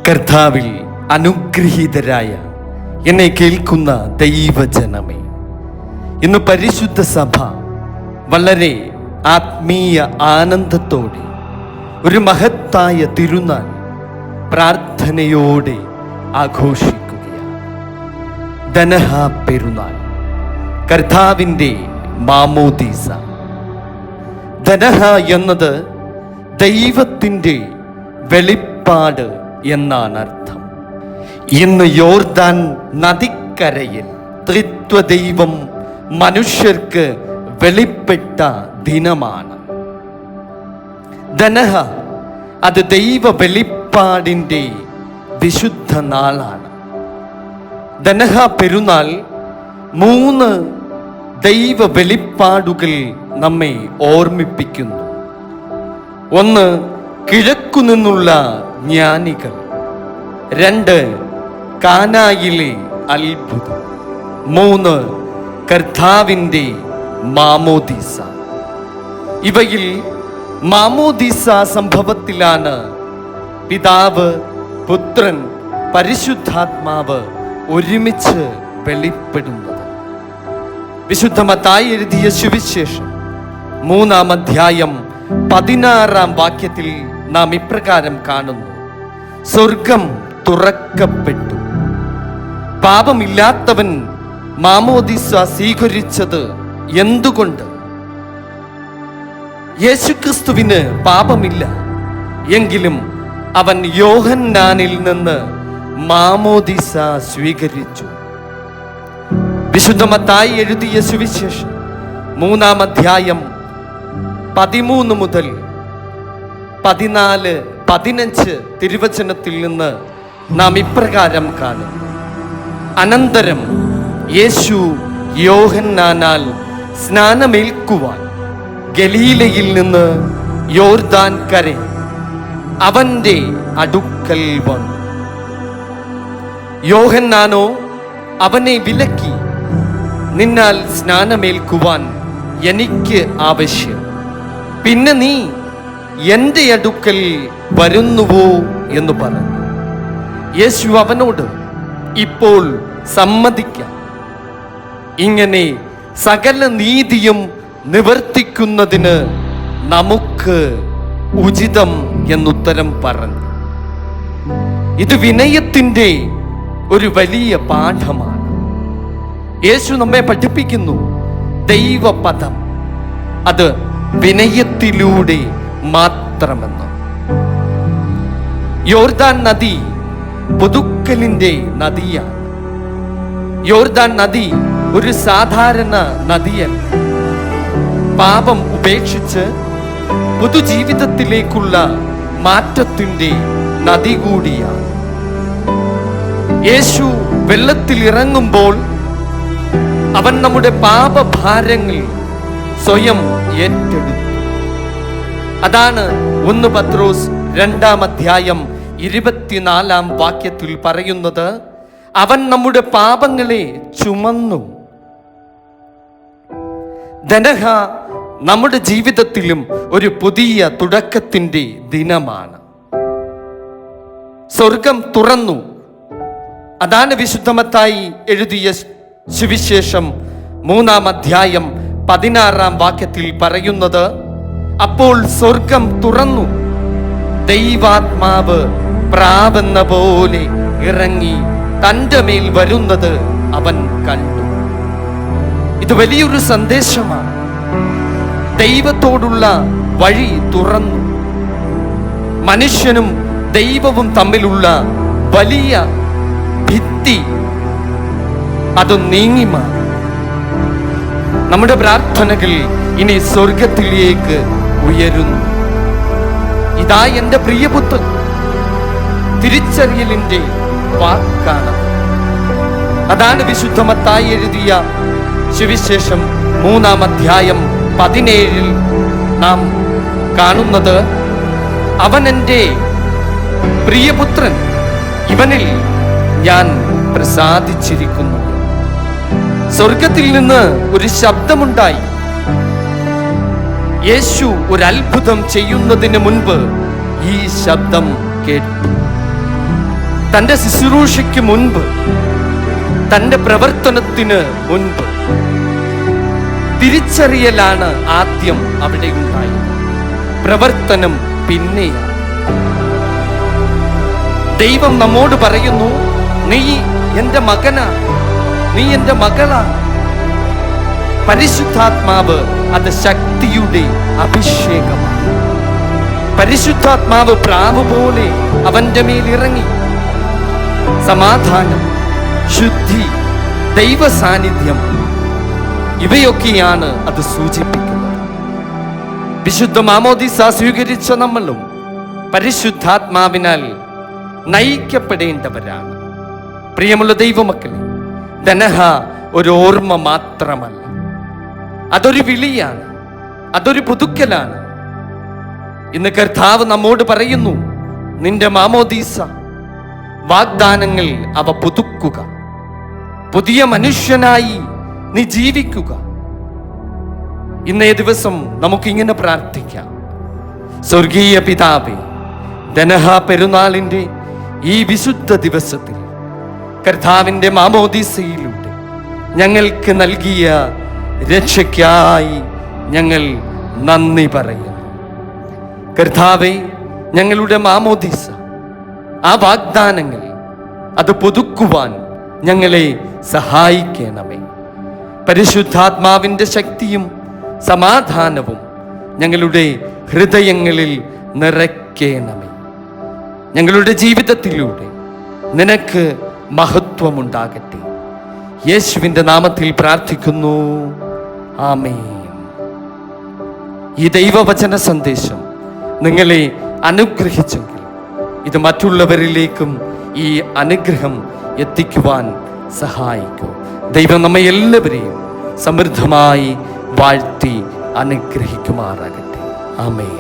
കർത്താവിൽ അനുഗ്രഹീതരായ എന്നെ കേൾക്കുന്ന ദൈവജനമേ, ഇന്ന് പരിശുദ്ധ സഭ വളരെ ആത്മീയ ആനന്ദത്തോടെ ഒരു മഹത്തായ തിരുനാൾ പ്രാർത്ഥനയോടെ ആഘോഷിക്കുകയാണ്. ദനഹ പെരുന്നാൾ, കർത്താവിൻ്റെ മാമോദീസ. ദനഹ എന്നത് ദൈവത്തിൻ്റെ വെളിപ്പാട് എന്നാണ് അർത്ഥം. ഇന്ന് യോർദാൻ നദിക്കരയിൽ ത്രിത്വദൈവം മനുഷ്യർക്ക് വെളിപ്പെട്ട ദിനമാണ്. ദനഹ അത് ദൈവ വെളിപ്പാടിൻ്റെ വിശുദ്ധ നാളാണ്. ദനഹ പെരുന്നാൾ 3 ദൈവ വെളിപ്പാടുകൾ നമ്മെ ഓർമ്മിപ്പിക്കുന്നു. 1, കിഴക്കു നിന്നുള്ള ജ്ഞാനികൾ. 2, കാനായിലെ അത്ഭുതം. 3, കർത്താവിൻ്റെ മാമോദീസ. ഇവയിൽ മാമോദീസ സംഭവത്തിലാണ് പിതാവ്, പുത്രൻ, പരിശുദ്ധാത്മാവ് ഒരുമിച്ച് വെളിപ്പെടുന്നത്. വിശുദ്ധ മത്തായി എഴുതിയ സുവിശേഷം 3-ാം അധ്യായം 16-ാം വാക്യത്തിൽ നാം ഇപ്രകാരം കാണുന്നു: സ്വർഗം തുറക്കപ്പെട്ടു. പാപമില്ലാത്തവൻ മാമോദീസ സ്വീകരിച്ചത് എന്തുകൊണ്ട്? യേശുക്രിസ്തുവിന് പാപമില്ല, എങ്കിലും അവൻ യോഹന്നാനിൽ നിന്ന് മാമോദീസ സ്വീകരിച്ചു. വിശുദ്ധ മത്തായി എഴുതിയ സുവിശേഷം 3-ാം അധ്യായം 13 മുതൽ 14, 15 തിരുവചനത്തിൽ നിന്ന് നാം ഇപ്രകാരം കാണുന്നു: അനന്തരം യേശു യോഹന്നാനാൽ സ്നാനമേൽക്കുവാൻ ഗലീലയിൽ നിന്ന് യോർദാൻ കര അവന്റെ അടുക്കൽ വന്നു. യോഹന്നാനോ അവനെ വിലക്കി, നിന്നാൽ സ്നാനമേൽക്കുവാൻ എനിക്ക് ആവശ്യം, പിന്നെ നീ എൻ്റെ അടുക്കൽ വരുന്നുവോ എന്ന് പറഞ്ഞു. യേശു അവനോട്, ഇപ്പോൾ സമ്മതിക്കാം, ഇങ്ങനെ സകല നീതിയും നിവർത്തിക്കുന്നതിന് നമുക്ക് ഉചിതം എന്നുത്തരം പറഞ്ഞു. ഇത് വിനയത്തിൻ്റെ ഒരു വലിയ പാഠമാണ്. യേശു നമ്മെ പഠിപ്പിക്കുന്നു, ദൈവപദം അത് വിനയത്തിലൂടെ മാത്രമെന്ന്. യോർദാൻ നദി പുതുക്കലിൻ്റെ നദിയാണ്. യോർദാൻ നദി ഒരു സാധാരണ നദിയല്ല. പാപം ഉപേക്ഷിച്ച് പുതുജീവിതത്തിലേക്കുള്ള മാറ്റത്തിൻ്റെ നദി കൂടിയാണ്. യേശു വെള്ളത്തിൽ ഇറങ്ങുമ്പോൾ അവൻ നമ്മുടെ പാപഭാരങ്ങൾ സ്വയം ഏറ്റെടുത്തു. അതാണ് 1 പത്രോസ് 2-ാം അധ്യായം 24-ാം വാക്യത്തിൽ പറയുന്നത്: അവൻ നമ്മുടെ പാപങ്ങളെ ചുമന്നു. ദനഹ നമ്മുടെ ജീവിതത്തിലും ഒരു പുതിയ തുടക്കത്തിൻ്റെ ദിനമാണ്. സ്വർഗം തുറന്നു. അതാണ് വിശുദ്ധ മത്തായി എഴുതിയ സുവിശേഷം 3-ാം അധ്യായം 16-ാം വാക്യത്തിൽ പറയുന്നത്: അപ്പോൾ സ്വർഗം തുറന്നു, ദൈവാത്മാവ് പ്രാവെന്ന പോലെ ഇറങ്ങി തൻ്റെ മേൽ വരുന്നത് അവൻ കണ്ടു. ഇത് വലിയൊരു സന്ദേശമാണ്. ദൈവത്തോടുള്ള വഴി തുറന്നു. മനുഷ്യനും ദൈവവും തമ്മിലുള്ള വലിയ ഭിത്തി അത് നീങ്ങി മാറി. നമ്മുടെ പ്രാർത്ഥനകൾ ഇനി സ്വർഗത്തിലേക്ക് ഉയരുന്നു. ഇതാ എൻ്റെ പ്രിയപുത്രൻ, തിരിച്ചറിയലിൻ്റെ വാക്കാണ്. അതാണ് വിശുദ്ധ മത്തായി എഴുതിയ സുവിശേഷം 3-ാം അധ്യായം 17-ൽ നാം കാണുന്നത്: അവൻ എൻ്റെ പ്രിയപുത്രൻ, ഇവനിൽ ഞാൻ പ്രസാദിച്ചിരിക്കുന്നു. സ്വർഗത്തിൽ നിന്ന് ഒരു ശബ്ദമുണ്ടായി. യേശു ഒരു അത്ഭുതം ചെയ്യുന്നതിന് മുൻപ് ഈ ശബ്ദം കേട്ടു. തൻ്റെ ശുശ്രൂഷയ്ക്ക് മുൻപ്, തൻ്റെ പ്രവർത്തനത്തിന് മുൻപ് തിരിച്ചറിയലാണ് ആദ്യം അവിടെ ഉണ്ടായത്. പ്രവർത്തനം പിന്നെയാണ്. ദൈവം നമ്മോട് പറയുന്നു, നീ എൻ്റെ മകനാ, നീ എൻ്റെ മകളാ. പരിശുദ്ധാത്മാവ് അത് ശക്തിയുടെ അഭിഷേകമാണ്. പരിശുദ്ധാത്മാവ് പ്രാവ് പോലെ അവന്റെ മേൽ ഇറങ്ങി. സമാധാനം, ശുദ്ധി, ദൈവ സാന്നിധ്യം, ഇവയൊക്കെയാണ് അത് സൂചിപ്പിക്കുന്നത്. വിശുദ്ധ മാമോദീസ സ്വീകരിച്ച നമ്മളും പരിശുദ്ധാത്മാവിനാൽ നയിക്കപ്പെടേണ്ടവരാണ്. പ്രിയമുള്ള ദൈവമക്കളെ, ദനഹ ഒരു ഓർമ്മ മാത്രമല്ല, അതൊരു വിളിയാണ്, അതൊരു പുതുക്കലാണ്. ഇന്ന് കർത്താവ് നമ്മോട് പറയുന്നു, നിന്റെ മാമോദീസ വാഗ്ദാനങ്ങൾ അവ പുതുക്കുക, പുതിയ മനുഷ്യനായി നീ ജീവിക്കുക. ഇന്നേ ദിവസം നമുക്കിങ്ങനെ പ്രാർത്ഥിക്കാം. സ്വർഗീയ പിതാവേ, ദനഹ പെരുന്നാളിൻ്റെ ഈ വിശുദ്ധ ദിവസത്തിൽ കർത്താവിൻ്റെ മാമോദീസയിലൂടെ ഞങ്ങൾക്ക് നൽകിയ രക്ഷയ്ക്കായി ഞങ്ങൾ നന്ദി പറയുന്നു. കർത്താവേ, ഞങ്ങളുടെ മാമോദീസ, ആ വാഗ്ദാനങ്ങൾ അത് പുതുക്കുവാൻ ഞങ്ങളെ സഹായിക്കണമേ. പരിശുദ്ധാത്മാവിൻ്റെ ശക്തിയും സമാധാനവും ഞങ്ങളുടെ ഹൃദയങ്ങളിൽ നിറയ്ക്കണമേ. ഞങ്ങളുടെ ജീവിതത്തിലൂടെ നിനക്ക് മഹത്വമുണ്ടാകട്ടെ. യേശുവിൻ്റെ നാമത്തിൽ പ്രാർത്ഥിക്കുന്നു, ആമേൻ. ഈ ദൈവവചന സന്ദേശം നിങ്ങളെ അനുഗ്രഹിച്ചെങ്കിൽ ഇത് മറ്റുള്ളവരിലേക്കും ഈ അനുഗ്രഹം എത്തിക്കുവാൻ സഹായിക്കൂ. ദൈവം നമ്മെ എല്ലാവരെയും സമൃദ്ധമായി വാഴ്ത്തി അനുഗ്രഹിക്കുമാറാകട്ടെ. ആമേൻ.